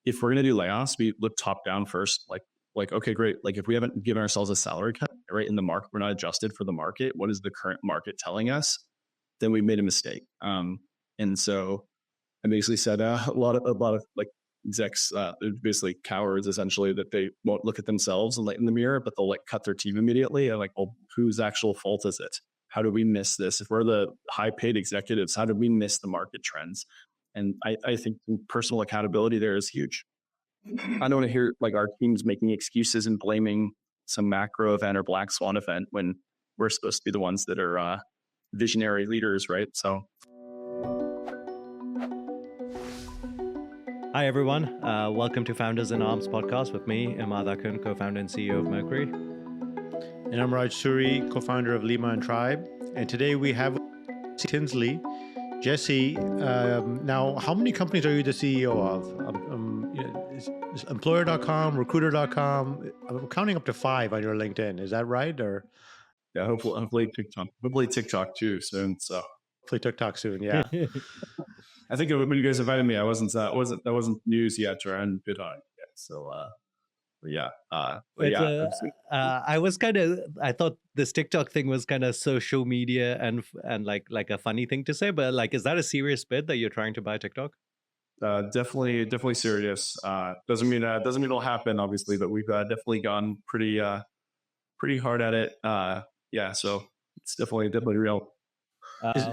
if we're going to do layoffs, we look top down first. Like, okay, great. Like if we haven't given ourselves a salary cut right in the market, we're not adjusted for the market. What is the current market telling us? Then we made a mistake. And so I basically said a lot of like execs, they're basically cowards essentially, that they won't look at themselves and in the mirror, but they'll like cut their team immediately. And like, well, whose actual fault is it? How did we miss this? If we're the high paid executives, how did we miss the market trends? And I think personal accountability there is huge. I don't want to hear like our teams making excuses and blaming some macro event or black swan event when we're supposed to be the ones that are visionary leaders, right? So. Hi, everyone. Welcome to Founders in Arms podcast with me, Immad, Akhund, co-founder and CEO of Mercury. And I'm Raj Suri, co-founder of Lima and Tribe. And today we have Tinsley. Jesse, now, how many companies are you the CEO of? Is employer.com, recruiter.com? I'm counting up to 5 on your LinkedIn. Is that right? Or yeah, hopefully TikTok. Hopefully TikTok too soon. So hopefully TikTok soon. Yeah. I think when you guys invited me, that wasn't news yet, or I hadn't bid on it yet. So, I thought this TikTok thing was kind of social media and like a funny thing to say, but like, is that a serious bid that you're trying to buy TikTok? Definitely serious. Doesn't mean it'll happen, obviously, but we've definitely gone pretty hard at it. So it's definitely real.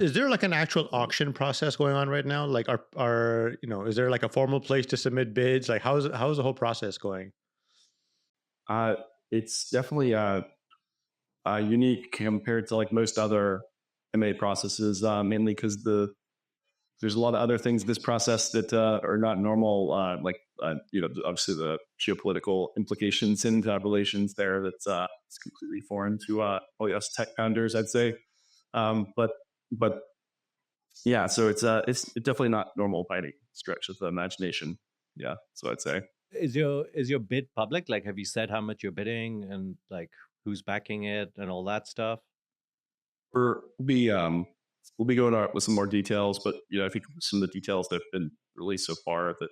Is there like an actual auction process going on right now? Like, is there like a formal place to submit bids? Like, how's the whole process going? It's definitely unique compared to like most other M&A processes, mainly because there's a lot of other things in this process that are not normal, obviously the geopolitical implications and relations there. That's it's completely foreign to all us tech founders, I'd say. But yeah, so it's definitely not normal by any stretch of the imagination. Yeah, so I'd say. Is your bid public? Like, have you said how much you're bidding and like who's backing it and all that stuff? We'll be going out with some more details, but I think some of the details that have been released so far that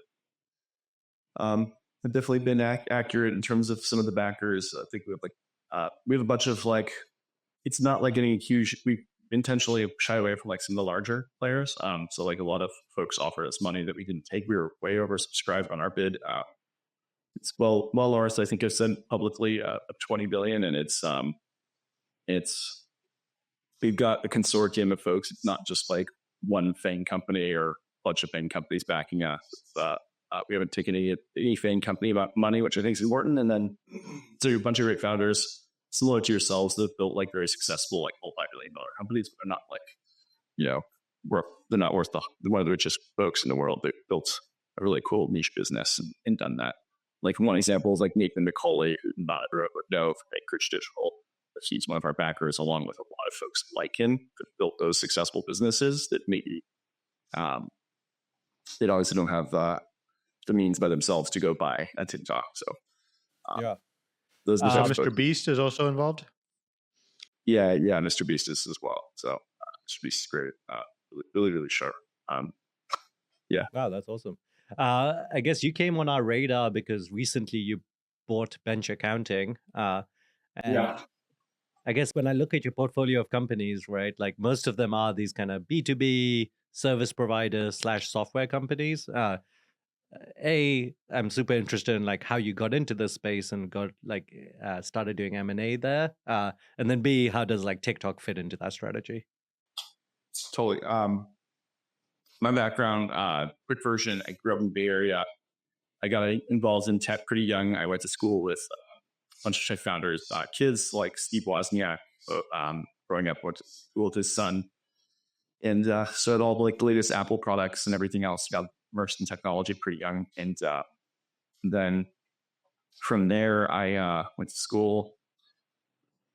have definitely been accurate in terms of some of the backers. I think we have a bunch of like, it's not like getting huge. We intentionally shy away from like some of the larger players. So like a lot of folks offered us money that we didn't take. We were way oversubscribed on our bid. It's well, Loris, I think I've said publicly of 20 billion, and it's we've got a consortium of folks. It's not just like one FANG company or a bunch of FANG companies backing us. We haven't taken any FANG company about money, which I think is important. And then so a bunch of great founders, similar to yourselves, that have built like very successful, like multi-billion-dollar companies, but are not like, they're not worth one of the richest folks in the world. They built a really cool niche business and done that. Like one example is like Nathan McCauley, who not know for Anchorage Digital. He's one of our backers, along with a lot of folks like him that built those successful businesses that maybe they obviously don't have the means by themselves to go buy a TikTok. So Mr. Beast is also involved. Yeah, Mr. Beast is as well. So Mr. Beast is great, really, really sharp. Yeah. Wow, that's awesome. I guess you came on our radar because recently you bought Bench Accounting. I guess when I look at your portfolio of companies, right, like most of them are these kind of B2B service providers / software companies. I'm super interested in like how you got into this space and got like started doing M&A there. And then B, how does like TikTok fit into that strategy? Totally. My background, quick version, I grew up in the Bay Area. I got involved in tech pretty young. I went to school with a bunch of tech founders, kids like Steve Wozniak, growing up, went to school with his son. And so it all like the latest Apple products and everything else. Got immersed in technology pretty young. And then from there, I went to school,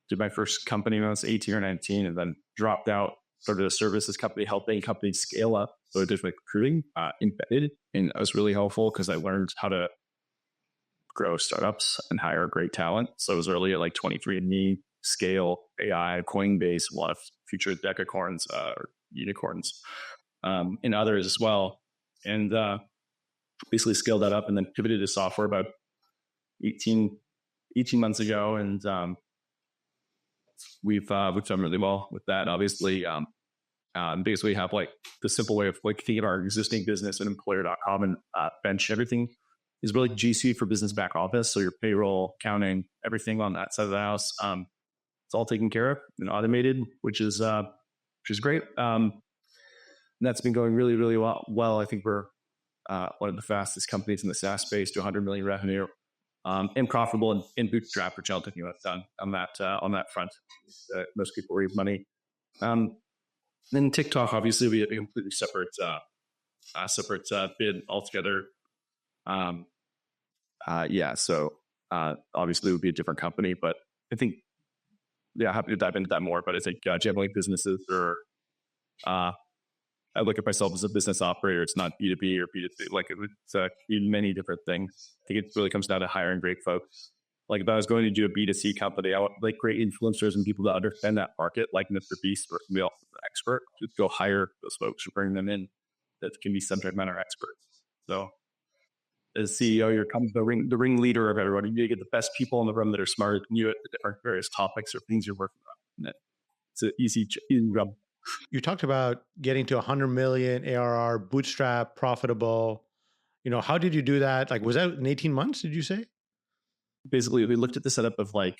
did my first company when I was 18 or 19, and then dropped out, started a services company, helping companies scale up. So I did like recruiting embedded, and that was really helpful because I learned how to grow startups and hire great talent. So I was early at like 23andMe, Scale, AI, Coinbase, a lot of future decacorns or unicorns, and others as well. And basically scaled that up and then pivoted to software about 18 months ago. And we've done really well with that. Obviously, basically have like the simple way of like thinking of our existing business and employer.com and bench everything is really GC for business back office. So your payroll, accounting, everything on that side of the house. It's all taken care of and automated, which is great. And that's been going really, really well. I think we're one of the fastest companies in the SaaS space to 100 million revenue, and profitable in bootstrap, which I'll tell you about done on that front. Most people raise money. Then TikTok, obviously, we have a completely separate bid altogether. So obviously it would be a different company, but I think, happy to dive into that more. But I think generally businesses are, I look at myself as a business operator. It's not B2B or B2C. Like it's many different things. I think it really comes down to hiring great folks. Like if I was going to do a B2C company, I want like great influencers and people that understand that market, like Mr. Beast or somebody else an expert. Just go hire those folks and bring them in that can be subject matter experts. So as CEO, you're kind of the ringleader of everybody. You get the best people in the room that are smarter than you at the different various topics or things you're working on. It's an easy job. You talked about getting to 100 million ARR, bootstrap, profitable. How did you do that? Like, was that in 18 months, did you say? Basically, we looked at the setup of like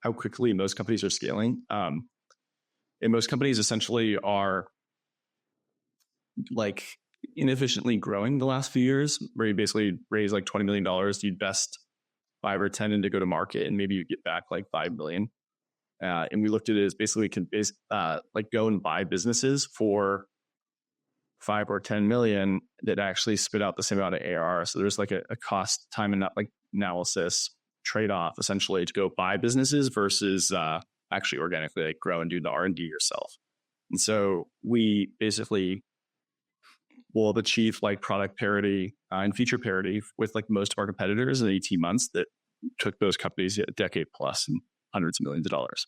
how quickly most companies are scaling. And most companies essentially are like inefficiently growing the last few years, where you basically raise like $20 million, you invest 5 or 10 into go to market, and maybe you get back like 5 million. And we looked at it as basically we can like go and buy businesses for 5 or 10 million that actually spit out the same amount of ARR. So there's like a cost time and like analysis trade-off essentially to go buy businesses versus actually organically like grow and do the R&D yourself. And so we basically will have achieved like product parity and feature parity with like most of our competitors in 18 months that took those companies a decade plus and hundreds of millions of dollars.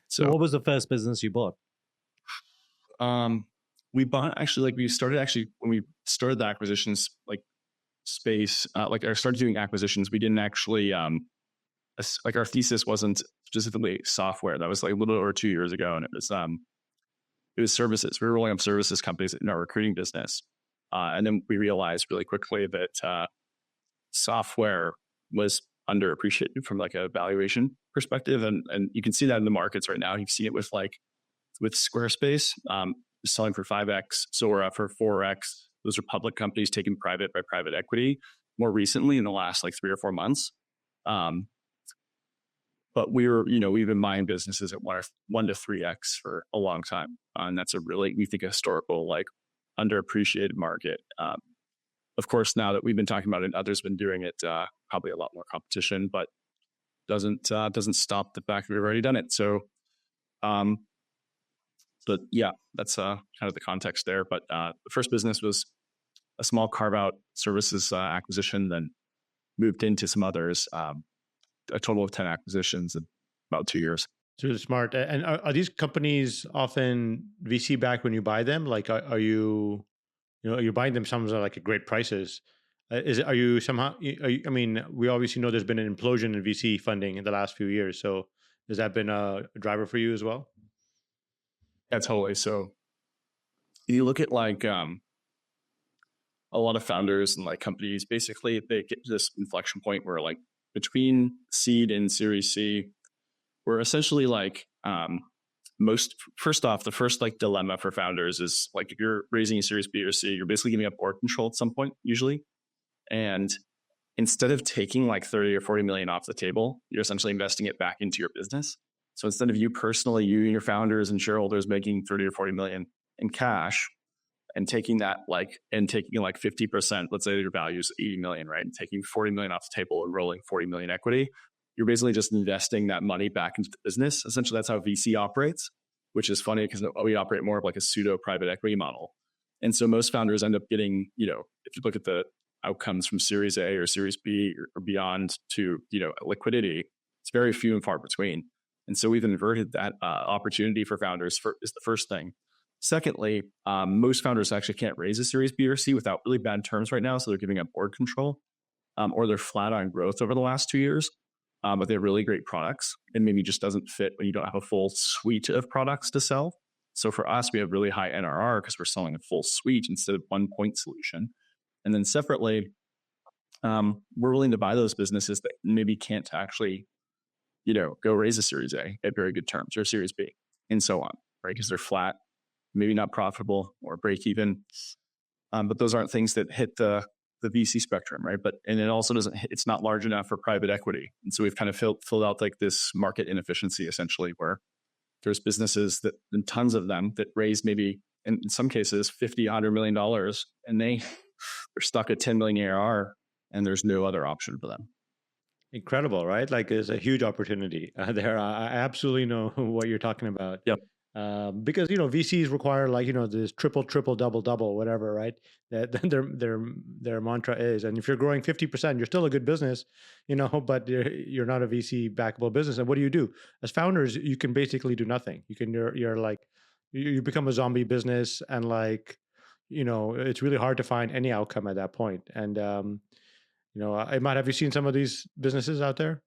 So what was the first business you bought? We bought when we started the acquisitions like space, like I started doing acquisitions. We didn't actually like our thesis wasn't specifically software. That was like a little over 2 years ago, and it was services. We were rolling up services companies in our recruiting business, and then we realized really quickly that software was underappreciated from like a valuation perspective, and you can see that in the markets right now. You've seen it with Squarespace selling for 5x, Zora for 4x. Those are public companies taken private by private equity. More recently, in the last like 3 or 4 months, but we've been buying businesses at 1 to 3x for a long time, and that's a really, we think, a historical like underappreciated market. Of course, now that we've been talking about it, others have been doing it. Probably a lot more competition, but doesn't stop the fact that we've already done it. So, but yeah, that's kind of the context there. But the first business was a small carve out services acquisition, then moved into some others. A total of 10 acquisitions in about 2 years. So smart. And are these companies often VC backed when you buy them? Like, are you buying them sometimes at like great prices? I mean, we obviously know there's been an implosion in VC funding in the last few years. So has that been a driver for you as well? Yeah, totally. So you look at like a lot of founders and like companies, basically they get to this inflection point where like between seed and Series C, we're essentially like first off, the first like dilemma for founders is like if you're raising a Series B or C, you're basically giving up board control at some point usually. And instead of taking like 30 or 40 million off the table, you're essentially investing it back into your business. So instead of you personally, you and your founders and shareholders making 30 or 40 million in cash and taking 50%, let's say your value is 80 million, right? And taking 40 million off the table and rolling 40 million equity, you're basically just investing that money back into the business. Essentially, that's how VC operates, which is funny because we operate more of like a pseudo private equity model. And so most founders end up getting, if you look at the outcomes from Series A or Series B or beyond to, liquidity, it's very few and far between. And so we've inverted that opportunity for founders is the first thing. Secondly, most founders actually can't raise a Series B or C without really bad terms right now. So they're giving up board control, or they're flat on growth over the last 2 years. But they have really great products, and maybe just doesn't fit when you don't have a full suite of products to sell. So for us, we have really high NRR because we're selling a full suite instead of one point solution. And then separately, we're willing to buy those businesses that maybe can't actually, go raise a Series A at very good terms, or Series B, and so on, right? Because they're flat, maybe not profitable or break even. But those aren't things that hit the VC spectrum, right? And it also it's not large enough for private equity. And so we've kind of filled out like this market inefficiency, essentially, where there's businesses and tons of them that raise maybe, in some cases, $50, $100 million, and they're stuck at 10 million ARR, and there's no other option for them. Incredible, right? Like, there's a huge opportunity there. I absolutely know what you're talking about. Yep. Because VCs require this triple, double, whatever, right? That their mantra is. And if you're growing 50%, you're still a good business, but you're not a VC backable business. And what do? As founders, you can basically do nothing. You're like you become a zombie business, and it's really hard to find any outcome at that point. And Immad, have you seen some of these businesses out there?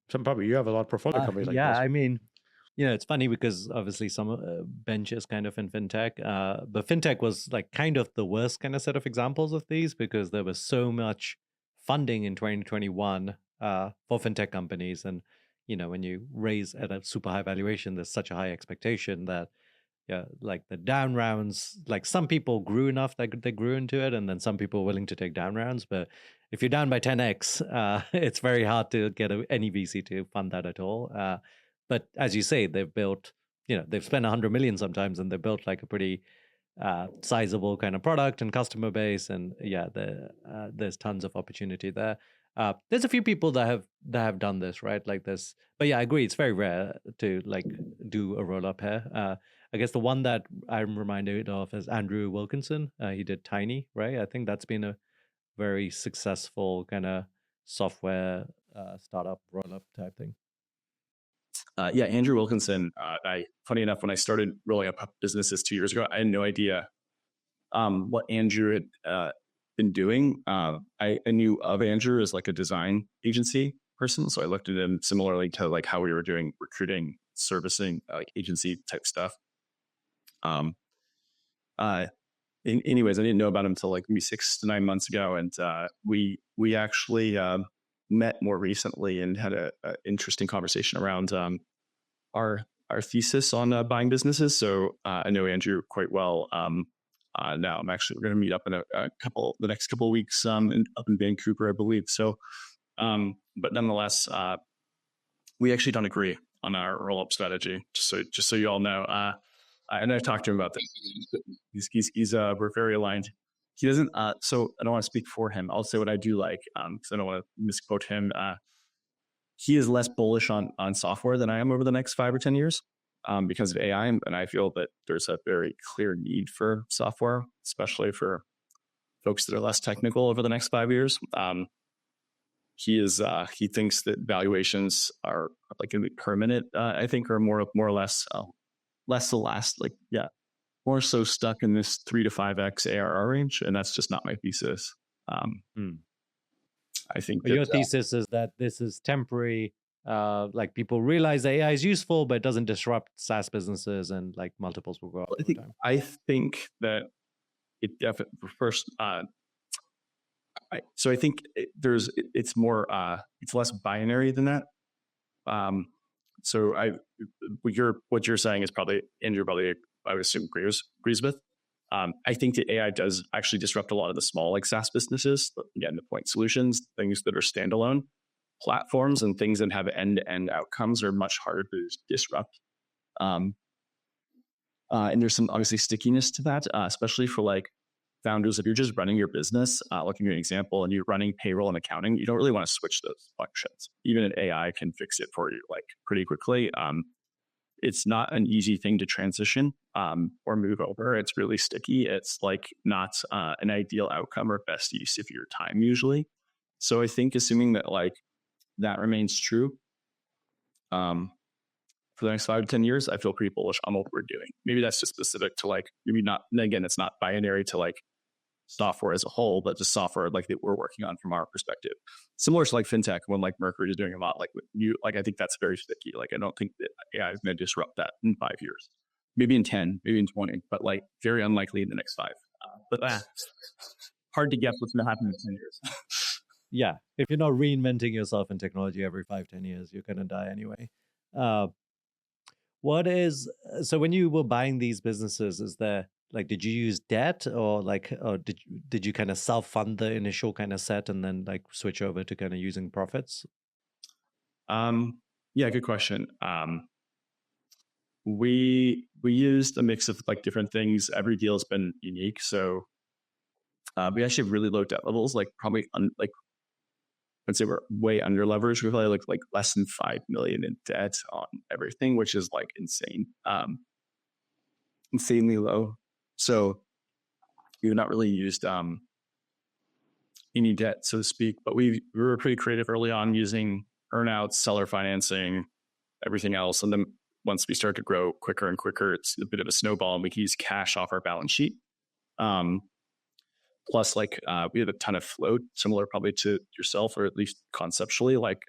Probably you have a lot of portfolio companies like this. Yeah, I mean, it's funny because obviously some bench is kind of in fintech, but fintech was like kind of the worst kind of set of examples of these because there was so much funding in 2021 for fintech companies, and when you raise at a super high valuation, there's such a high expectation that like the down rounds, like some people grew enough that they grew into it, and then some people were willing to take down rounds. But if you're down by 10x, it's very hard to get any VC to fund that at all. But as you say, they've built, they've spent 100 million sometimes, and they've built like a pretty sizable kind of product and customer base. And there's tons of opportunity there. There's a few people that have done this, right? Like this, but yeah, I agree. It's very rare to like do a roll up here. I guess the one that I'm reminded of is Andrew Wilkinson. He did Tiny, right? I think that's been a very successful kind of software startup roll up type thing. Yeah, Andrew Wilkinson. Funny enough, when I started rolling up businesses 2 years ago, I had no idea what Andrew had been doing. I knew of Andrew as like a design agency person, so I looked at him similarly to like how we were doing recruiting, servicing, like agency type stuff. Anyways, I didn't know about him until like maybe 6 to 9 months ago, and we actually met more recently and had a interesting conversation around our thesis on buying businesses. So I know Andrew quite well. Now we're going to meet up in the next couple of weeks up in Vancouver, I believe. So, but nonetheless, we actually don't agree on our roll-up strategy. Just so you all know, and I've talked to him about this. We're very aligned. He doesn't. So I don't want to speak for him. I'll say what I do like, because I don't want to misquote him. He is less bullish on software than I am over the next 5 or 10 years because of AI. And I feel that there's a very clear need for software, especially for folks that are less technical over the next 5 years. He thinks that valuations are like going to be permanent. I think are more or less to last. More so stuck in this 3 to 5x ARR range, and that's just not my thesis. I think your thesis is that this is temporary. Like people realize AI is useful, but it doesn't disrupt SaaS businesses, and like multiples will go up over time. I think that it definitely first. So I think it's more it's less binary than that. So what you're saying is probably Andrew I would assume agrees with. I think that AI does actually disrupt a lot of the small like SaaS businesses, again, the point solutions, things that are standalone platforms and things that have end-to-end outcomes are much harder to disrupt. And there's some obviously stickiness to that, especially for like founders. If you're just running your business, looking at an example, and you're running payroll and accounting, you don't really want to switch those functions. Even an AI can fix it for you like pretty quickly. It's not an easy thing to transition or move over. It's really sticky. It's like not an ideal outcome or best use of your time usually. So I think assuming that like that remains true, for the next 5 to 10 years, I feel pretty bullish on what we're doing. Maybe that's just specific to like, maybe not, and again, it's not binary to like software as a whole, but just software like that we're working on from our perspective. Similar to like fintech, when like Mercury is doing a lot, like you, like I think that's very sticky. Like I don't think that AI is going to disrupt that in 5 years, maybe in 10, maybe in 20, but like very unlikely in the next 5. But hard to guess what's going to happen in 10 years. Yeah, if you're not reinventing yourself in technology every 5-10 years, you're going to die anyway. So when you were buying these businesses, is there like, did you use debt or did you kind of self-fund the initial kind of set and then like switch over to kind of using profits? Yeah, good question. We used a mix of like different things. Every deal has been unique. So we actually have really low debt levels, like probably I'd say we're way under leveraged. We probably like less than 5 million in debt on everything, which is like insane, insanely low. So we've not really used any debt, so to speak. But we were pretty creative early on using earnouts, seller financing, everything else. And then once we start to grow quicker and quicker, it's a bit of a snowball, and we can use cash off our balance sheet. Plus, like we have a ton of float, similar probably to yourself, or at least conceptually. Like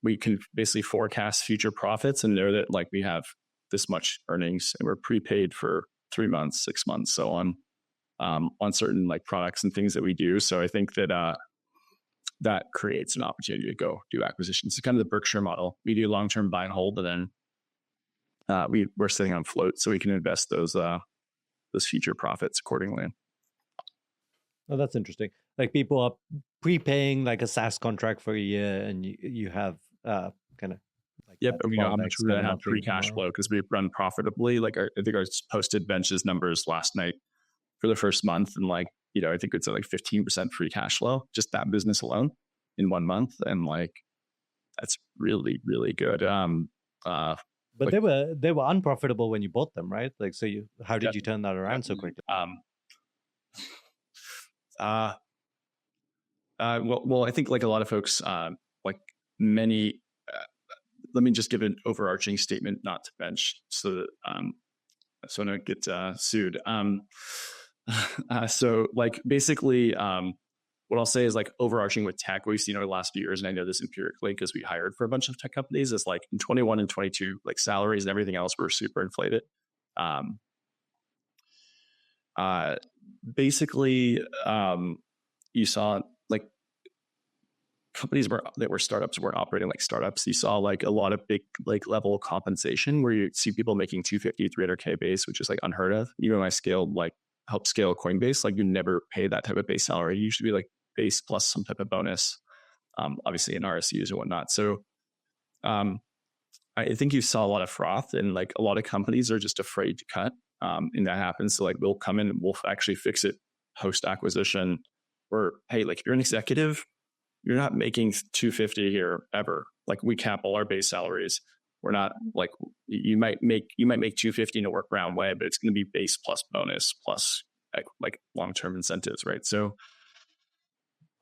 we can basically forecast future profits and know that like we have this much earnings, and we're prepaid for 3 months, 6 months, so on certain like products and things that we do. So I think that that creates an opportunity to go do acquisitions. It's kind of the Berkshire model. We do long-term buy and hold, and then we're sitting on float, so we can invest those future profits accordingly. Oh, that's interesting. Like people are prepaying like a SaaS contract for a year, and you have kind of like and we know how much we're going to have free cash flow because we run profitably. Like I think I posted Bench's numbers last night for the first month, and like I think it's like 15% free cash flow, just that business alone in 1 month, and like that's really really good. But like, they were unprofitable when you bought them, right? Like, so how did you turn that around so quickly? Well, I think like a lot of folks, like many. Let me just give an overarching statement, not to Bench, so that so I don't get sued. So like basically, what I'll say is like overarching with tech, what we've seen over the last few years, and I know this empirically because we hired for a bunch of tech companies, is like in 21 and 22, like salaries and everything else were super inflated. Basically, you saw like companies that were startups weren't operating like startups. You saw like a lot of big like level compensation where you see people making 250, 300K base, which is like unheard of. Even when I helped scale Coinbase, like you never pay that type of base salary. You usually be like base plus some type of bonus, obviously in RSUs and whatnot. So I think you saw a lot of froth, and like a lot of companies are just afraid to cut. And that happens. So like we'll come in and we'll actually fix it post acquisition. Or hey, like if you're an executive, you're not making 250 here ever. Like we cap all our base salaries. We're not like you might make 250 in a workaround way, but it's going to be base plus bonus plus like long-term incentives, right? So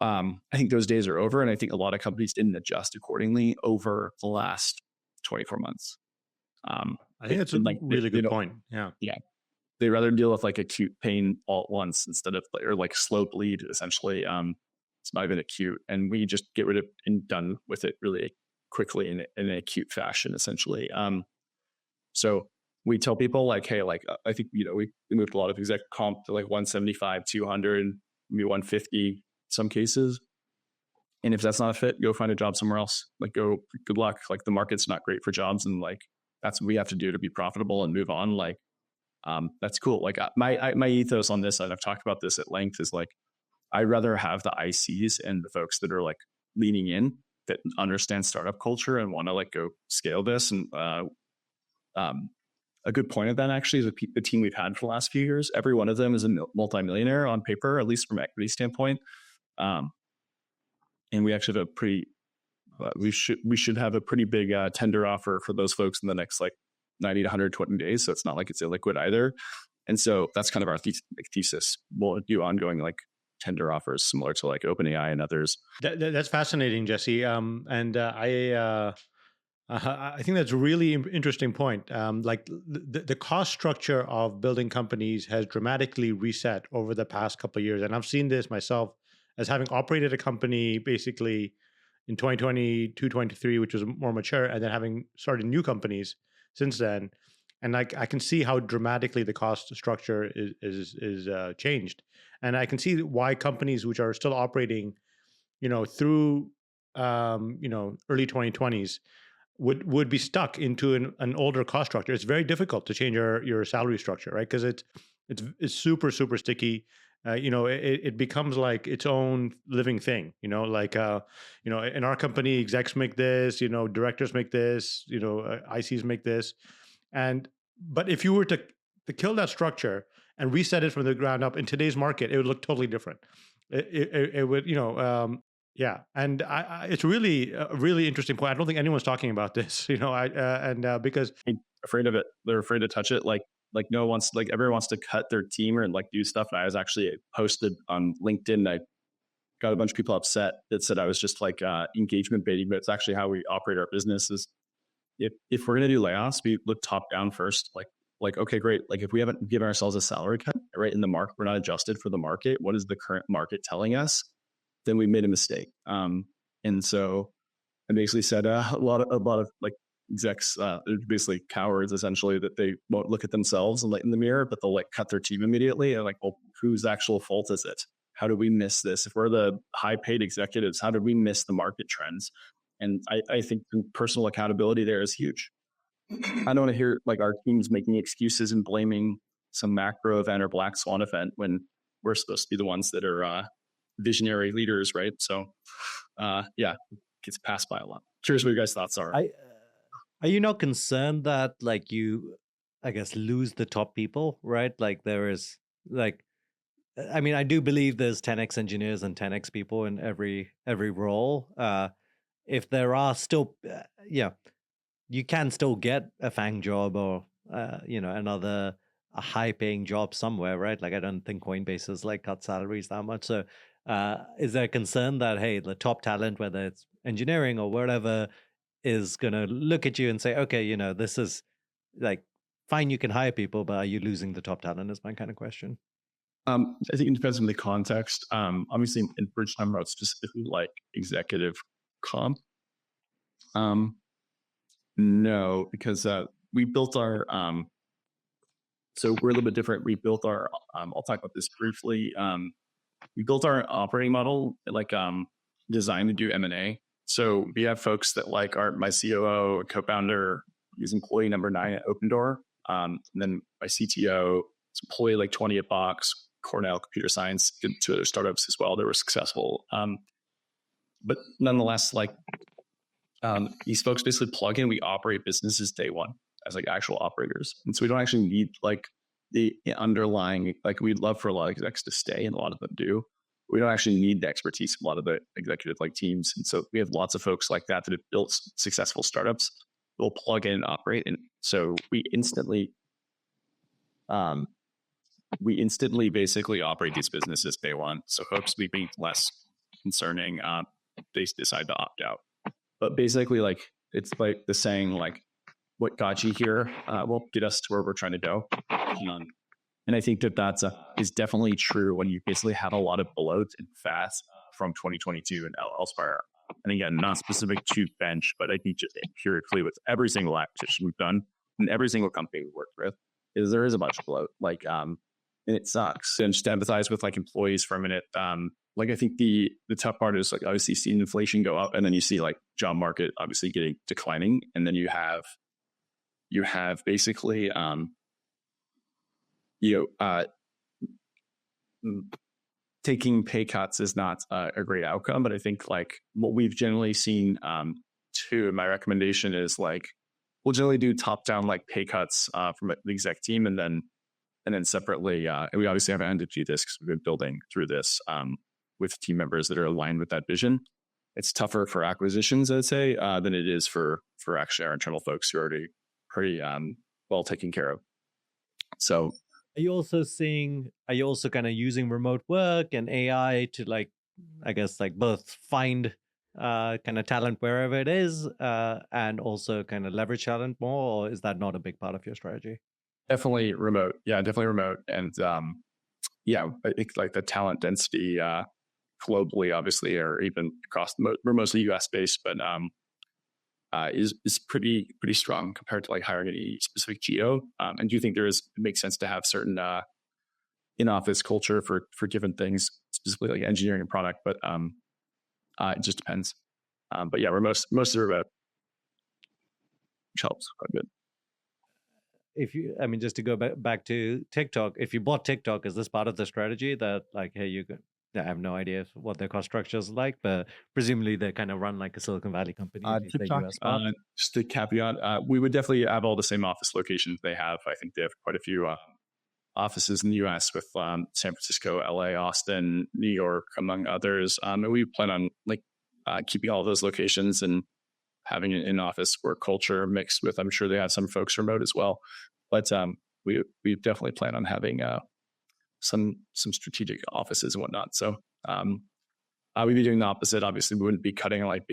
I think those days are over, and I think a lot of companies didn't adjust accordingly over the last 24 months. I think that's a really good point. Yeah. They rather deal with like acute pain all at once instead of or like slow bleed. Essentially, it's not even acute, and we just get rid of and done with it really quickly in an acute fashion. Essentially, so we tell people like, hey, like I think we moved a lot of exec comp to like 175, 200, maybe 150 some cases. And if that's not a fit, go find a job somewhere else. Like good luck. Like the market's not great for jobs, and like that's what we have to do to be profitable and move on. Like that's cool. Like my ethos on this, and I've talked about this at length, is like I'd rather have the ICs and the folks that are like leaning in, that understand startup culture and want to like go scale this. And a good point of that actually is the team we've had for the last few years. Every one of them is a multimillionaire on paper, at least from an equity standpoint. And we actually have we should have a pretty big tender offer for those folks in the next like 90 to 120 days. So it's not like it's illiquid either. And so that's kind of our thesis. We'll do ongoing like tender offers similar to like OpenAI and others. That's fascinating, Jesse. And I think that's a really interesting point. Like the cost structure of building companies has dramatically reset over the past couple of years. And I've seen this myself as having operated a company basically in 2022, 23, which was more mature, and then having started new companies since then. And like I can see how dramatically the cost structure is changed. And I can see why companies which are still operating, through early 2020s would be stuck into an older cost structure. It's very difficult to change your salary structure, right? Because it's super super sticky. It becomes like its own living thing. Like in our company, execs make this. Directors make this. ICs make this, but if you were to kill that structure and reset it from the ground up in today's market, it would look totally different. It would, yeah, and it's really a really interesting point. I don't think anyone's talking about this, because Afraid of it. They're afraid to touch it. Like no one wants, like everyone wants to cut their team or like do stuff. And I was actually posted on LinkedIn. I got a bunch of people upset that said I was just like engagement baiting, but it's actually how we operate our business. Is if we're gonna do layoffs, we look top down first. Like okay, great. Like if we haven't given ourselves a salary cut right in the market, we're not adjusted for the market. What is the current market telling us? Then we made a mistake. And so I basically said a lot of like execs, they're basically cowards essentially, that they won't look at themselves and light in the mirror, but they'll like cut their team immediately. And like, well, whose actual fault is it? How did we miss this? If we're the high paid executives, how did we miss the market trends? And I think personal accountability there is huge. I don't want to hear like our teams making excuses and blaming some macro event or black swan event when we're supposed to be the ones that are visionary leaders, right? So, yeah, gets passed by a lot. Curious what your guys' thoughts are. Are you not concerned that like you, I guess, lose the top people, right? Like there is like, I mean, I do believe there's 10x engineers and 10x people in every role. If there are still, you can still get a FANG job or another a high paying job somewhere, right? Like I don't think Coinbase has like cut salaries that much. So is there a concern that, hey, the top talent, whether it's engineering or whatever, is going to look at you and say, okay, this is like, fine, you can hire people, but are you losing the top talent is my kind of question. I think it depends on the context. Obviously in Bridge time about specifically like executive comp. No, because we built our, so we're a little bit different. We built our, I'll talk about this briefly. We built our operating model like designed to do M&A. So we have folks that like are my COO, co-founder, is employee number 9 at Opendoor. And then my CTO is employee like 20 at Box, Cornell Computer Science, to other startups as well. They were successful. But nonetheless, like these folks basically plug in. We operate businesses day one as like actual operators. And so we don't actually need like the underlying, like we'd love for a lot of execs to stay, and a lot of them do. We don't actually need the expertise of a lot of the executive like teams. And so we have lots of folks like that have built successful startups. They'll plug in and operate. And so we instantly basically operate these businesses day one. So folks being less concerning, they decide to opt out. But basically, like it's like the saying, like what got you here will get us to where we're trying to go. And I think that is definitely true when you basically have a lot of bloat and fat from 2022 and elsewhere. And again, not specific to bench, but I think just empirically with every single acquisition we've done and every single company we've worked with, is there is a bunch of bloat. Like, and it sucks. And just to empathize with like employees for a minute. Like I think the tough part is like obviously seeing inflation go up, and then you see like job market obviously declining, and then you have basically taking pay cuts is not a great outcome. But I think like what we've generally seen too, my recommendation is like we'll generally do top down like pay cuts from the exec team, and then separately, and we obviously haven't had to do this because we've been building through this with team members that are aligned with that vision. It's tougher for acquisitions, I'd say, than it is for actually our internal folks who are already pretty well taken care of. So are you also kind of using remote work and AI to like, I guess like both find kind of talent wherever it is, and also kind of leverage talent more, or is that not a big part of your strategy? Definitely remote. Yeah, definitely remote. And yeah, I think like the talent density globally, obviously, or even across we're mostly US based, but is pretty strong compared to like hiring any specific geo. And do you think it makes sense to have certain in-office culture for different things, specifically like engineering and product? But it just depends. But yeah, we're mostly remote, which helps quite a bit. I mean, just to go back to TikTok, if you bought TikTok, is this part of the strategy that like, hey, I have no idea what their cost structure is like, but presumably they kind of run like a Silicon Valley company, at least TikTok, the US part. just a caveat, we would definitely have all the same office locations they have. I think they have quite a few offices in the US with San Francisco, LA, Austin, New York, among others. And we plan on like keeping all those locations and having an in-office work culture mixed with, I'm sure they have some folks remote as well. But we definitely plan on having some strategic offices and whatnot. So we'd be doing the opposite. Obviously, we wouldn't be cutting like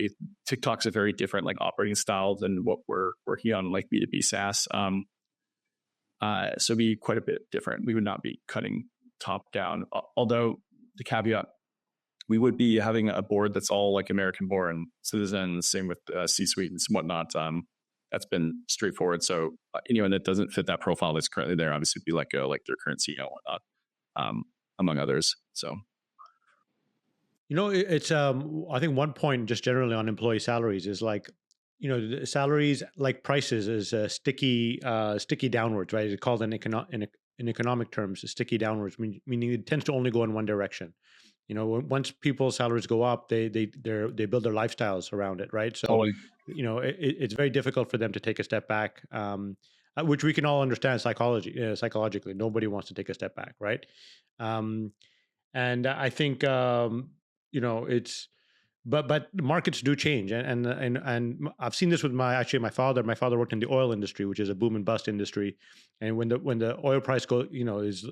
TikTok's a very different like operating style than what we're working on like B2B SaaS. So it'd be quite a bit different. We would not be cutting top down, although the caveat, we would be having a board that's all like American-born citizens, same with C-suite and whatnot. That's been straightforward. So anyone that doesn't fit that profile that's currently there, obviously would be let go, like their current CEO and whatnot, among others. So, it's I think one point just generally on employee salaries is like, the salaries like prices is sticky downwards, right? It's called in economic terms, sticky downwards, meaning it tends to only go in one direction. Once people's salaries go up, they build their lifestyles around it, right? So, totally. it's very difficult for them to take a step back, which we can all understand psychologically. Nobody wants to take a step back, right? And I think it's, but markets do change, and I've seen this with my father. My father worked in the oil industry, which is a boom and bust industry, and when the oil price is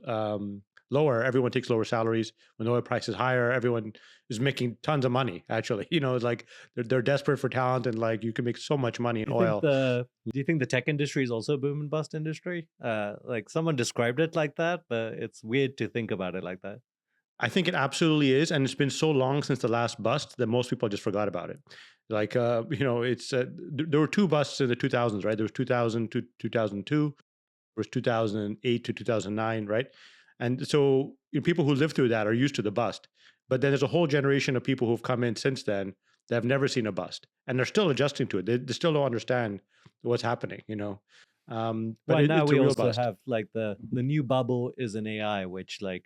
lower, everyone takes lower salaries. When the oil price is higher, everyone is making tons of money. Actually, it's like they're desperate for talent, and like you can make so much money in oil. Do you think the tech industry is also a boom and bust industry? Like someone described it like that, but it's weird to think about it like that. I think it absolutely is, and it's been so long since the last bust that most people just forgot about it. Like, it's there were two busts in the 2000s, right? There was 2000 to 2002, there was 2008 to 2009, right? And so people who lived through that are used to the bust. But then there's a whole generation of people who've come in since then that have never seen a bust, and they're still adjusting to it. They still don't understand what's happening, But now we also have like the new bubble is an AI, which like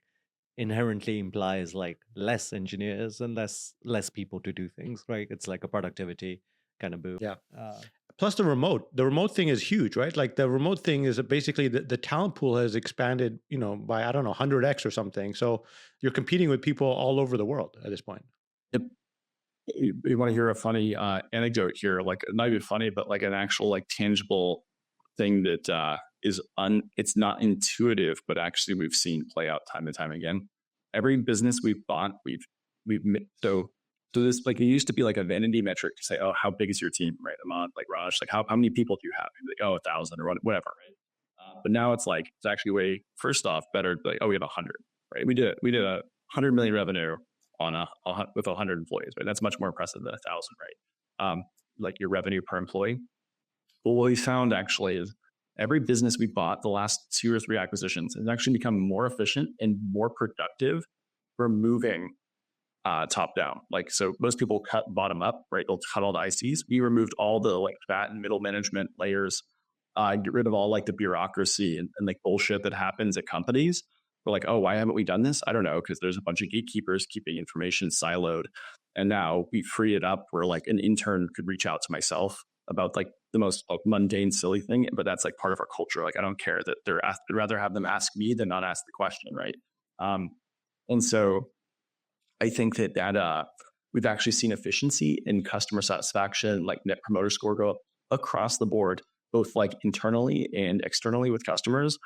inherently implies like less engineers and less people to do things, right? It's like a productivity kind of boom. Yeah. Plus the remote thing is huge, right? Like the remote thing is basically the talent pool has expanded, by, I don't know, 100x or something. So you're competing with people all over the world at this point. Yep. You want to hear a funny anecdote here, like not even funny, but like an actual like tangible thing that it's not intuitive, but actually we've seen play out time and time again. Every business we've bought, so this, like, it used to be like a vanity metric to say, oh, how big is your team, right? Immad, like Raj, like how many people do you have? Like, oh, 1,000 or whatever, right? But now it's like, it's actually way, first off, better to be like, oh, we have 100, right? We did 100 million revenue with 100 employees, right? That's much more impressive than 1,000, right? Like your revenue per employee. But what we found actually is every business we bought, the last 2 or 3 acquisitions, has actually become more efficient and more productive for moving top down. Like, so most people cut bottom up, right? They'll cut all the ICs. We removed all the like fat and middle management layers, get rid of all like the bureaucracy and like bullshit that happens at companies. We're like, oh, why haven't we done this? I don't know, because there's a bunch of gatekeepers keeping information siloed. And now we free it up where like an intern could reach out to myself about like the most like mundane, silly thing, but that's like part of our culture. Like, I don't care that they're asked, I'd rather have them ask me than not ask the question, right? And so I think that we've actually seen efficiency in customer satisfaction, like net promoter score go up across the board, both like internally and externally with customers.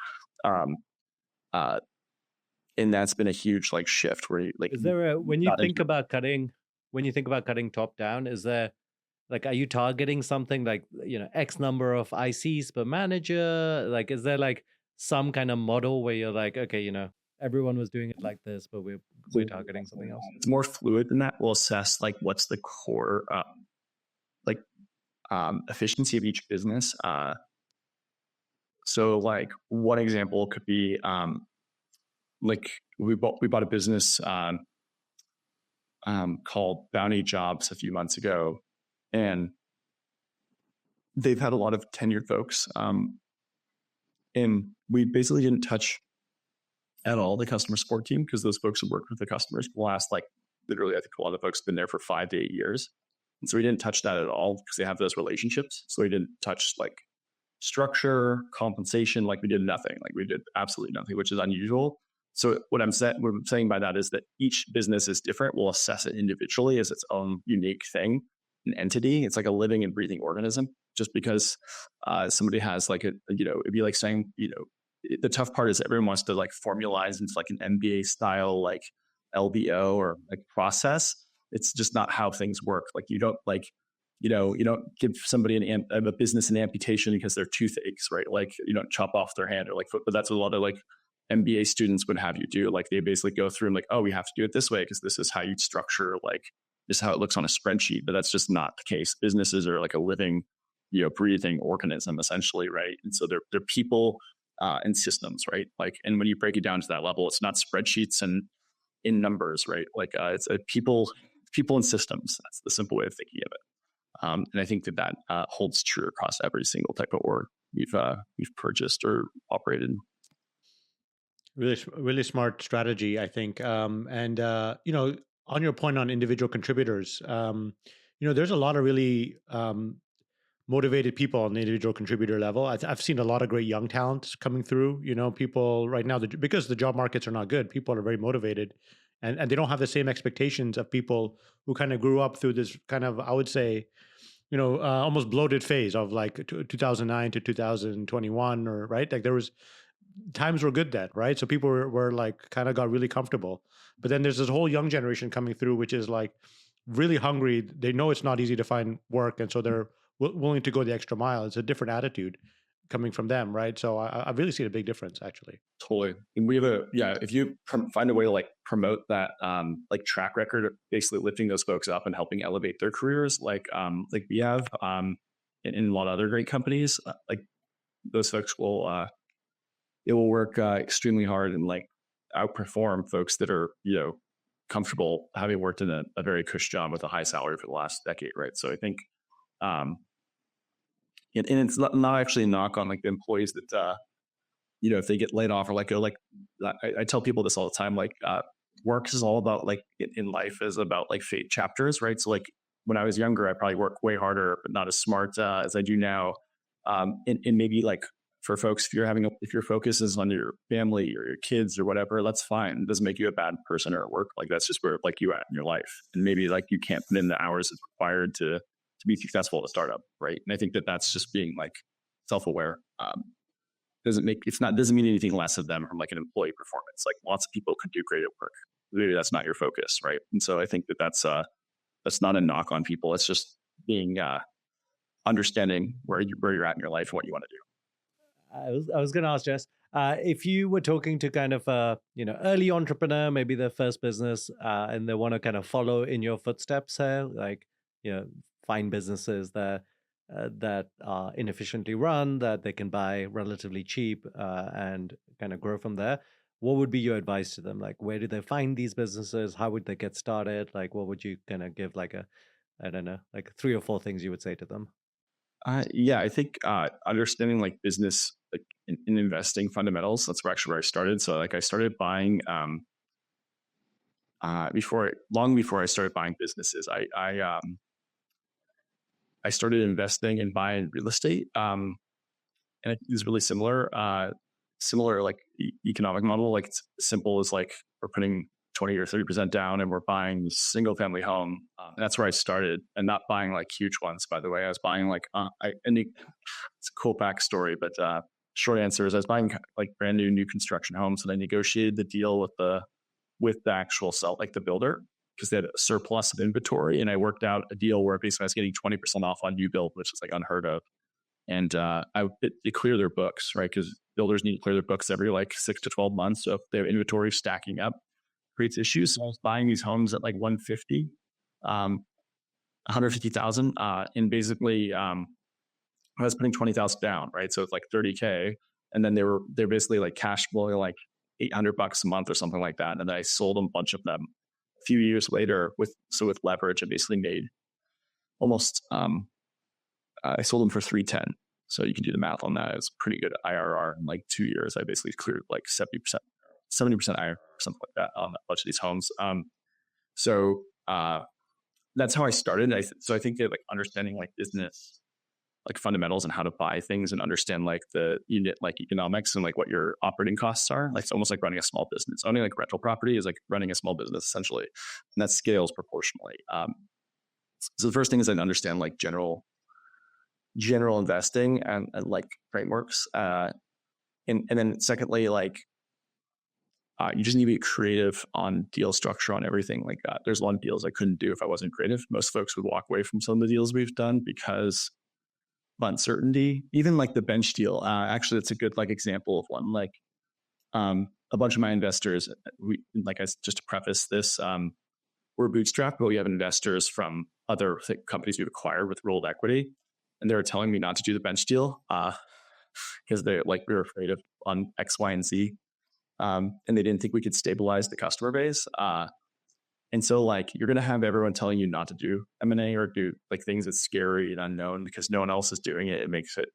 And that's been a huge like shift where like, is there when you think about cutting when you think about cutting top down, is there like, are you targeting something like, X number of ICs per manager? Like, is there like some kind of model where you're like, okay, everyone was doing it like this, but we're targeting something else? It's more fluid than that. We'll assess like what's the core efficiency of each business. So like one example could be like we bought a business called Bounty Jobs a few months ago, and they've had a lot of tenured folks, and we basically didn't touch at all the customer support team because those folks have worked with the customers for the last literally, I think a lot of the folks have been there for 5 to 8 years. And so we didn't touch that at all because they have those relationships. So we didn't touch like structure, compensation, like we did nothing. Like we did absolutely nothing, which is unusual. So what I'm saying by that is that each business is different. We'll assess it individually as its own unique thing, an entity. It's like a living and breathing organism. Just because somebody has like it'd be like saying, the tough part is everyone wants to like formalize into like an MBA style like LBO or like process. It's just not how things work. Like you don't you don't give somebody a business an amputation because they're toothaches, right? Like you don't chop off their hand or like foot, but that's what a lot of like MBA students would have you do. Like they basically go through and like, oh, we have to do it this way because this is how you structure, like this is how it looks on a spreadsheet. But that's just not the case. Businesses are like a living, breathing organism essentially, right? And so they're people and systems, right? Like, and when you break it down to that level, it's not spreadsheets and in numbers, right? Like it's people and systems. That's the simple way of thinking of it. And I think that holds true across every single type of org we've purchased or operated. Really, really smart strategy, I think. And on your point on individual contributors, there's a lot of really motivated people on the individual contributor level. I've seen a lot of great young talent coming through. People right now, because the job markets are not good, people are very motivated, and they don't have the same expectations of people who kind of grew up through this kind of, I would say, almost bloated phase of like 2009 to 2021, or right, like there was times were good then, right? So people were like kind of got really comfortable. But then there's this whole young generation coming through, which is like really hungry. They know it's not easy to find work, and so they're willing to go the extra mile. It's a different attitude coming from them, right? So I've really seen a big difference, actually. Totally. And we have if you find a way to like promote that like track record of basically lifting those folks up and helping elevate their careers, like we have in a lot of other great companies, like those folks will it will work extremely hard and like outperform folks that are comfortable having worked in a very cush job with a high salary for the last decade, right? So I think and it's not actually a knock on like the employees that if they get laid off or let go. Like I tell people this all the time, like work is all about like in life is about like fate chapters, right? So like when I was younger, I probably worked way harder but not as smart as I do now. And maybe like for folks, if your focus is on your family or your kids or whatever, that's fine. It doesn't make you a bad person or at work. Like that's just where like you at in your life, and maybe like you can't put in the hours it's required to be successful at a startup, right? And I think that's just being like self-aware. Doesn't mean anything less of them from like an employee performance. Like lots of people can do great at work. Maybe that's not your focus, right? And so I think that's not a knock on people. It's just being understanding where you're at in your life and what you want to do. I was going to ask Jess, if you were talking to kind of early entrepreneur, maybe their first business, and they want to kind of follow in your footsteps here, like find businesses that are inefficiently run, that they can buy relatively cheap, and kind of grow from there, what would be your advice to them? Like, where do they find these businesses? How would they get started? Like, what would you kind of give like I don't know, like 3 or 4 things you would say to them? I think understanding like business like in investing fundamentals, that's where I started. So like I started buying long before I started buying businesses, I started investing and buying real estate. And it was really similar like economic model. Like it's simple as like we're putting 20 or 30% down and we're buying a single family home. And that's where I started, and not buying like huge ones, by the way. I was buying like, it's a cool backstory, but short answer is I was buying like brand new construction homes, and I negotiated the deal with the actual like the builder, because they had a surplus of inventory. And I worked out a deal where basically I was getting 20% off on new build, which is like unheard of. And they clear their books, right? Because builders need to clear their books every like 6 to 12 months. So if they have inventory stacking up, creates issues. So I was buying these homes at like 150, 150,000, and basically I was putting 20,000 down, right? So it's like 30K, and then they're basically like cash flowing like $800 a month or something like that. And then I sold a bunch of them a few years later with leverage. I basically made almost I sold them for 310. So you can do the math on that. It's pretty good IRR. In like 2 years, I basically cleared like 70% IRR, something like that on a bunch of these homes. So that's how I started. So I think that like understanding like business, like fundamentals and how to buy things and understand like the unit, like economics and like what your operating costs are. Like it's almost like running a small business. Owning like rental property is like running a small business essentially, and that scales proportionally. So the first thing is I understand like general investing and like frameworks. And then secondly, like you just need to be creative on deal structure on everything like that. There's a lot of deals I couldn't do if I wasn't creative. Most folks would walk away from some of the deals we've done because of uncertainty. Even like the bench deal, actually, it's a good like example of one. Like a bunch of my investors, just to preface this, we're bootstrapped, but we have investors from other companies we've acquired with rolled equity. And they were telling me not to do the bench deal because we were afraid of on X, Y, and Z. And they didn't think we could stabilize the customer base. And so like, you're going to have everyone telling you not to do M&A or do like things that's scary and unknown because no one else is doing it. It makes it,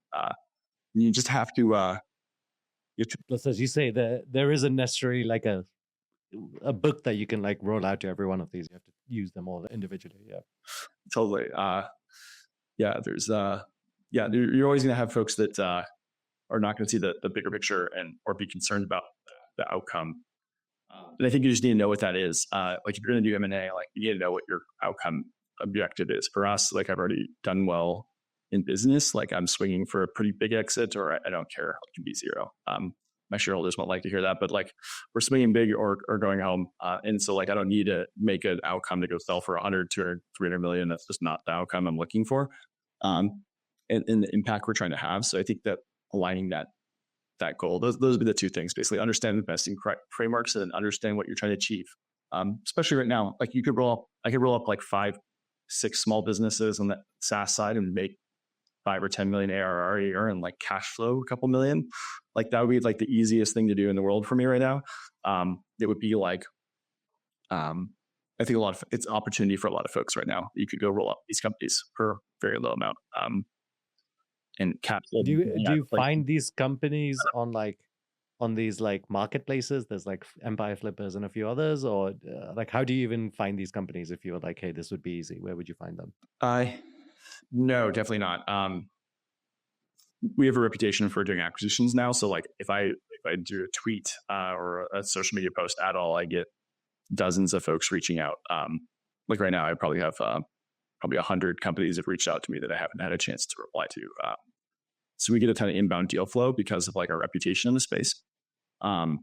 you just have to, Plus, as you say, there isn't necessarily like a book that you can like roll out to every one of these. You have to use them all individually. Yeah, totally. There's you're always going to have folks that are not going to see the bigger picture or be concerned about the outcome. And I think you just need to know what that is. Like if you're going to do M&A, like you need to know what your outcome objective is. For us, like I've already done well in business. Like I'm swinging for a pretty big exit, or I don't care. It can be zero. My shareholders won't like to hear that, but like we're swinging big or going home. And so like I don't need to make an outcome to go sell for 100, 200, 300 million. That's just not the outcome I'm looking for. And the impact we're trying to have. So I think that aligning that goal, those would be the two things, basically understand investing frameworks and understand what you're trying to achieve. Especially right now, like I could roll up like 5-6 small businesses on the SaaS side and make 5 or 10 million ARR a year and like cash flow a couple million. Like that would be like the easiest thing to do in the world for me right now. It would be like, I think it's opportunity for a lot of folks right now. You could go roll up these companies for very low amount. And capital. Do you find these companies on these like marketplaces? There's like Empire Flippers and a few others, or like how do you even find these companies if you're like, hey, this would be easy? Where would you find them? No, definitely not. We have a reputation for doing acquisitions now. So like if I do a tweet or a social media post at all, I get dozens of folks reaching out. Like right now, I probably have probably 100 companies have reached out to me that I haven't had a chance to reply to. So we get a ton of inbound deal flow because of like our reputation in the space. And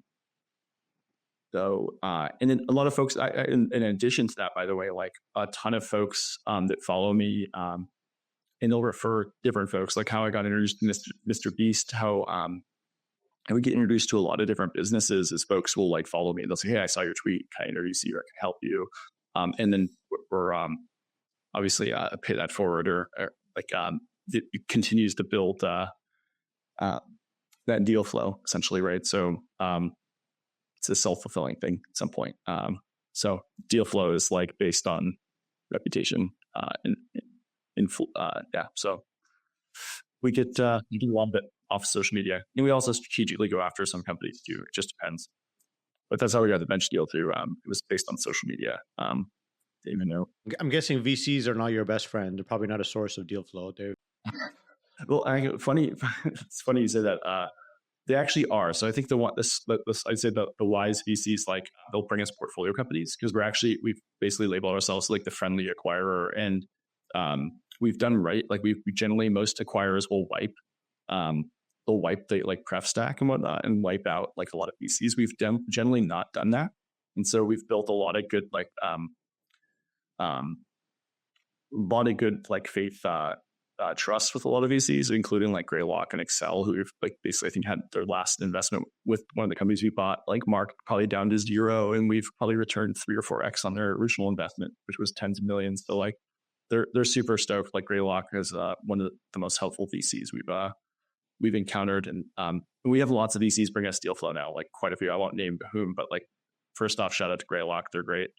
then a lot of folks, in addition to that, by the way, like a ton of folks that follow me, and they'll refer different folks, like how I got introduced to Mr. Beast, how I would get introduced to a lot of different businesses as folks will like follow me. They'll say, hey, I saw your tweet, can I introduce you or can I help you? And then we're obviously pay that forward or like it continues to build that deal flow essentially, right? So it's a self-fulfilling thing at some point. So deal flow is like based on reputation so we get you do a lot of it off social media, and we also strategically go after some companies too. It just depends, but that's how we got the bench deal too. It was based on social media. Even know. I'm guessing VCs are not your best friend. They're probably not a source of deal flow. Well, it's funny you say that. They actually are. So I think I'd say the wise VCs, like they'll bring us portfolio companies because we've basically labeled ourselves like the friendly acquirer, and we've done right. Like we generally, most acquirers will wipe the like pref stack and whatnot and wipe out like a lot of VCs. We've generally not done that, and so we've built a lot of good like lot of good like faith trust with a lot of VCs, including like Greylock and Excel, who like basically I think had their last investment with one of the companies we bought, like marked probably down to 0, and we've probably returned 3 or 4x on their original investment, which was tens of millions. So like they're super stoked. Like Greylock is one of the most helpful VCs we've encountered, and we have lots of VCs bring us deal flow now, like quite a few. I won't name whom, but like first off, shout out to Greylock. They're great,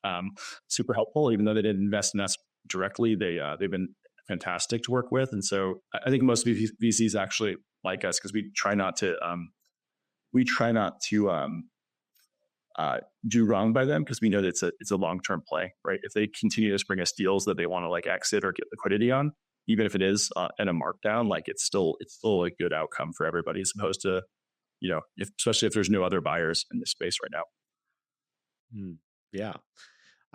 super helpful. Even though they didn't invest in us directly, they've been fantastic to work with. And so I think most VCs actually like us because we try not to do wrong by them, because we know that it's a long-term play, right? If they continue to bring us deals that they want to like exit or get liquidity on, even if it is at a markdown, like it's still a good outcome for everybody, as opposed to, especially if there's no other buyers in this space right now. Yeah.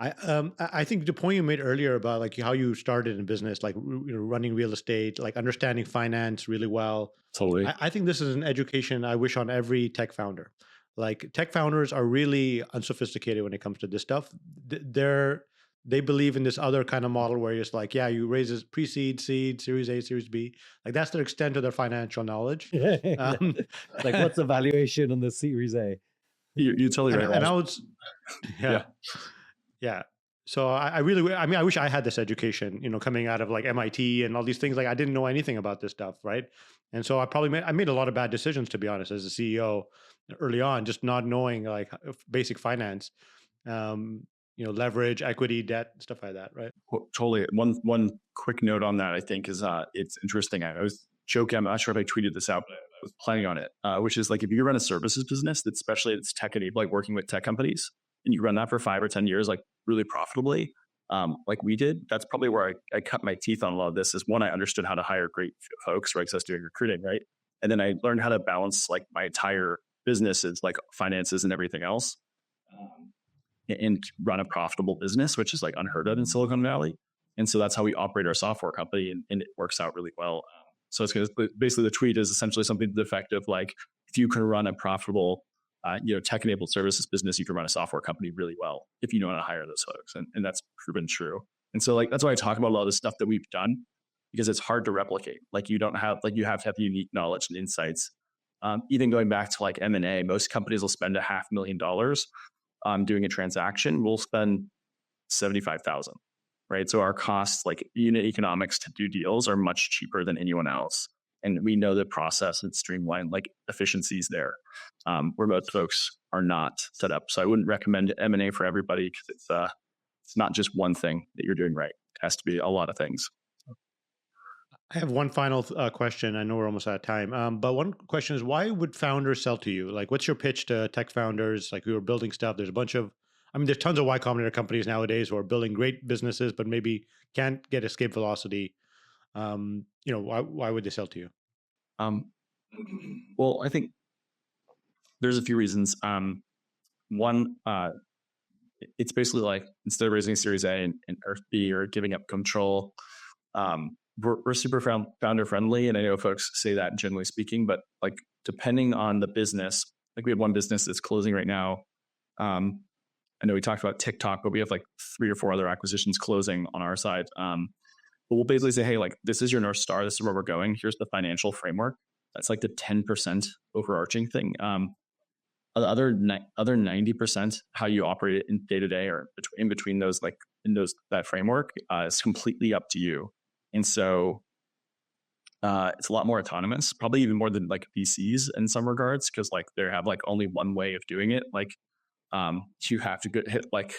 I think the point you made earlier about like how you started in business, like running real estate, like understanding finance really well. Totally. I think this is an education I wish on every tech founder. Like tech founders are really unsophisticated when it comes to this stuff. They believe in this other kind of model where it's like, yeah, you raise this pre-seed, seed, Series A, Series B. Like that's their extent of their financial knowledge. Like what's the valuation on the Series A? You're totally right. And I was, yeah. So I wish I had this education, coming out of like MIT and all these things. Like I didn't know anything about this stuff, right? And so I made a lot of bad decisions, to be honest, as a CEO early on, just not knowing like basic finance, leverage, equity, debt, stuff like that, right? Well, totally. One quick note on that, I think, is it's interesting. I was joking. I'm not sure if I tweeted this out, but I was planning on it, which is like if you run a services business, especially it's tech enabled, like working with tech companies, and you run that for 5 or 10 years, like really profitably, like we did, that's probably where I cut my teeth on a lot of this. Is one, I understood how to hire great folks, right? Because I was doing recruiting, right? And then I learned how to balance like my entire businesses, like finances and everything else, and run a profitable business, which is like unheard of in Silicon Valley. And so that's how we operate our software company, and it works out really well. So it's basically the tweet is essentially something to the effect of like, if you can run a profitable tech-enabled services business, you can run a software company really well if you know how to hire those folks. And that's proven true. And so like, that's why I talk about a lot of the stuff that we've done, because it's hard to replicate. Like you have to have the unique knowledge and insights. Even going back to like M&A, most companies will spend $500,000 doing a transaction. We'll spend $75,000, right? So our costs, like unit economics to do deals, are much cheaper than anyone else. And we know the process and streamlined like efficiencies there, where most folks are not set up. So I wouldn't recommend M&A for everybody, because it's not just one thing that you're doing right. It has to be a lot of things. I have one final question. I know we're almost out of time, but one question is, why would founders sell to you? Like, what's your pitch to tech founders, like who are building stuff? There's there's tons of Y Combinator companies nowadays who are building great businesses, but maybe can't get escape velocity. Why would they sell to you? Well, I think there's a few reasons. One, it's basically like, instead of raising a Series A and Earth B or giving up control, we're super founder friendly. And I know folks say that generally speaking, but like depending on the business, like we have one business that's closing right now. I know we talked about TikTok, but we have like 3 or 4 other acquisitions closing on our side. But we'll basically say, hey, like this is your North Star. This is where we're going. Here's the financial framework. That's like the 10% overarching thing. The other 90%, how you operate it in day to day or in between those, like that framework, is completely up to you. And so it's a lot more autonomous, probably even more than like VCs in some regards, because like they have like only one way of doing it. Like you have to hit like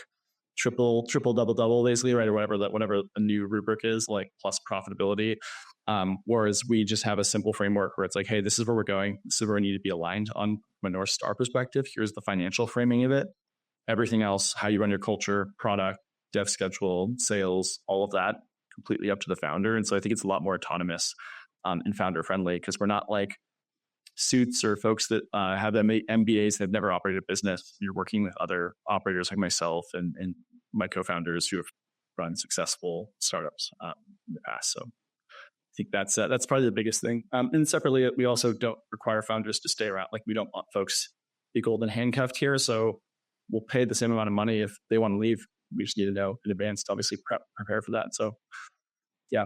triple, double, basically, right? Or whatever a new rubric is, like plus profitability. Whereas we just have a simple framework where it's like, hey, this is where we're going. This is where we need to be aligned on from a North Star perspective. Here's the financial framing of it. Everything else, how you run your culture, product, dev schedule, sales, all of that, completely up to the founder. And so I think it's a lot more autonomous and founder friendly, because we're not like suits or folks that have MBAs that have never operated a business. You're working with other operators like myself and my co-founders who have run successful startups in the past. So I think that's probably the biggest thing. And separately, we also don't require founders to stay around. Like we don't want folks to be golden handcuffed here. So we'll pay the same amount of money if they want to leave we just need to know in advance to obviously prepare for that. So yeah.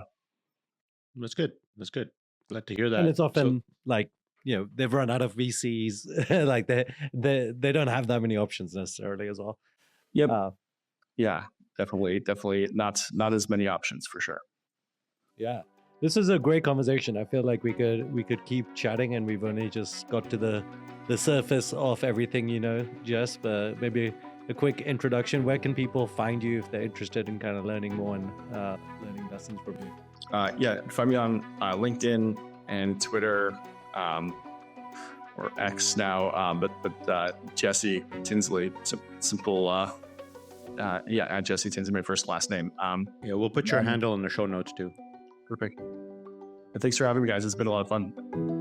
That's good. That's good. Glad to hear that. And it's often like, they've run out of VCs. Like they don't have that many options necessarily as well. Yep. Yeah, definitely not as many options for sure. Yeah. This is a great conversation. I feel like we could keep chatting, and we've only just got to the surface of everything, Jess, but maybe a quick introduction. Where can people find you if they're interested in kind of learning more and learning lessons from you? Yeah, find me on LinkedIn and Twitter, or X now, but Jesse Tinsley, simple. Jesse Tinsley, my first last name. Yeah, we'll put your handle in the show notes too. Perfect. And thanks for having me, guys. It's been a lot of fun.